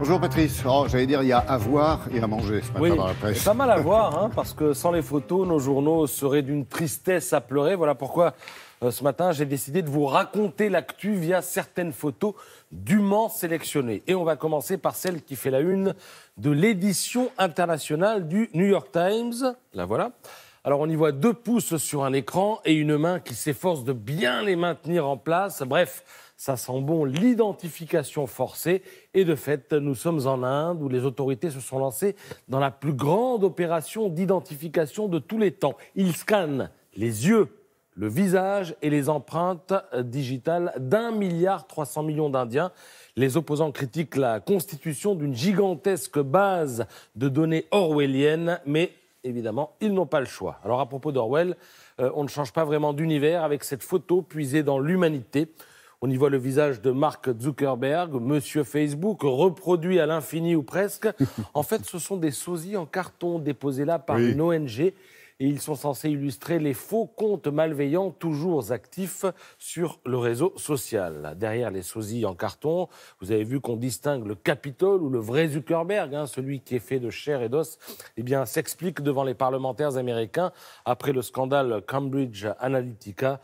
Bonjour Patrice. Oh, j'allais dire, il y a à voir et à manger ce matin dans la presse. C'est pas mal à voir, hein, parce que sans les photos, nos journaux seraient d'une tristesse à pleurer. Voilà pourquoi ce matin, j'ai décidé de vous raconter l'actu via certaines photos dûment sélectionnées. Et on va commencer par celle qui fait la une de l'édition internationale du New York Times. La voilà. Alors on y voit 2 pouces sur un écran et une main qui s'efforce de bien les maintenir en place. Bref, ça sent bon l'identification forcée. Et de fait, nous sommes en Inde où les autorités se sont lancées dans la plus grande opération d'identification de tous les temps. Ils scannent les yeux, le visage et les empreintes digitales d'1,3 milliard d'Indiens. Les opposants critiquent la constitution d'une gigantesque base de données orwelliennes, mais évidemment, ils n'ont pas le choix. Alors à propos d'Orwell, on ne change pas vraiment d'univers avec cette photo puisée dans l'humanité. On y voit le visage de Mark Zuckerberg, monsieur Facebook, reproduit à l'infini ou presque. En fait, ce sont des sosies en carton déposés là par une ONG. Et ils sont censés illustrer les faux comptes malveillants toujours actifs sur le réseau social. Derrière les sosies en carton, vous avez vu qu'on distingue le Capitole ou le vrai Zuckerberg, celui qui est fait de chair et d'os, s'explique devant les parlementaires américains après le scandale Cambridge Analytica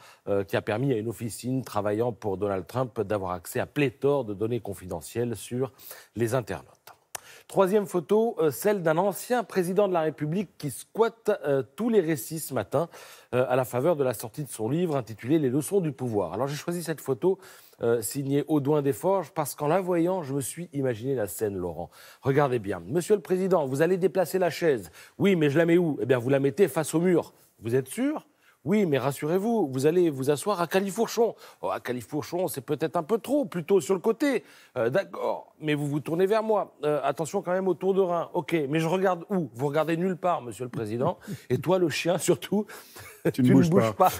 qui a permis à une officine travaillant pour Donald Trump d'avoir accès à pléthore de données confidentielles sur les internautes. Troisième photo, celle d'un ancien président de la République qui squatte tous les récits ce matin à la faveur de la sortie de son livre intitulé « Les leçons du pouvoir ». Alors j'ai choisi cette photo signée Audouin Desforges parce qu'en la voyant, je me suis imaginé la scène, Laurent. Regardez bien. Monsieur le Président, vous allez déplacer la chaise. Oui, mais je la mets où ? Eh bien, vous la mettez face au mur. Vous êtes sûr ? Oui, mais rassurez-vous, vous allez vous asseoir à Califourchon. Oh, à Califourchon, c'est peut-être un peu trop, plutôt sur le côté. D'accord, mais vous vous tournez vers moi. Attention quand même au tour de rein. Ok, mais je regarde où ? Vous regardez nulle part, Monsieur le Président. Et toi, le chien, surtout, tu ne bouges pas.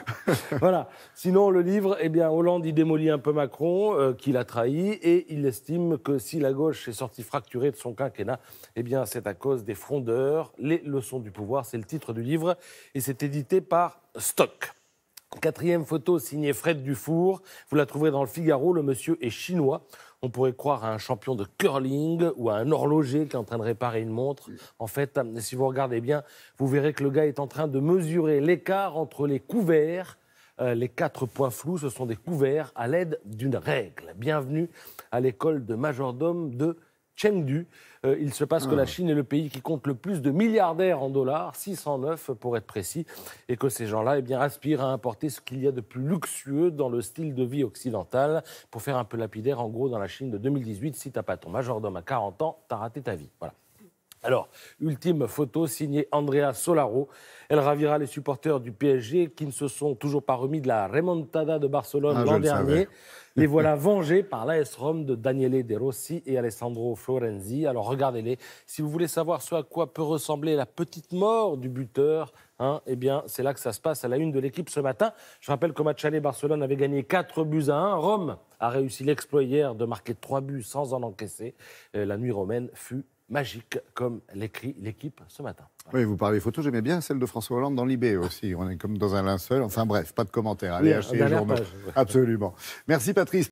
Voilà. Sinon, le livre, Hollande, il démolit un peu Macron, qui l'a trahi, et il estime que si la gauche est sortie fracturée de son quinquennat, c'est à cause des frondeurs. Les leçons du pouvoir, c'est le titre du livre, et c'est édité par Stock. Quatrième photo signée Fred Dufour. Vous la trouverez dans le Figaro. Le monsieur est chinois. On pourrait croire à un champion de curling ou à un horloger qui est en train de réparer une montre. En fait, si vous regardez bien, vous verrez que le gars est en train de mesurer l'écart entre les couverts. Les 4 points flous, ce sont des couverts à l'aide d'une règle. Bienvenue à l'école de majordome de Chengdu. Il se passe que la Chine est le pays qui compte le plus de milliardaires en dollars, 609 pour être précis, et que ces gens-là aspirent à importer ce qu'il y a de plus luxueux dans le style de vie occidental. Pour faire un peu lapidaire, en gros, dans la Chine de 2018, si t'as pas ton majordome à 40 ans, t'as raté ta vie. Voilà. Alors, ultime photo signée Andrea Solaro. Elle ravira les supporters du PSG qui ne se sont toujours pas remis de la remontada de Barcelone l'an dernier. Les voilà vengés par l'AS Rome de Daniele De Rossi et Alessandro Florenzi. Alors regardez-les. Si vous voulez savoir ce à quoi peut ressembler la petite mort du buteur, c'est là que ça se passe à la une de l'équipe ce matin. Je rappelle qu'au match aller, Barcelone avait gagné 4-1. Rome a réussi l'exploit hier de marquer 3 buts sans en encaisser. La nuit romaine fut magique, comme l'écrit l'équipe ce matin. Oui, vous parlez photo, j'aimais bien celle de François Hollande dans Libé aussi. On est comme dans un linceul. Enfin bref, pas de commentaires. Allez acheter les journaux. Absolument. Merci Patrice.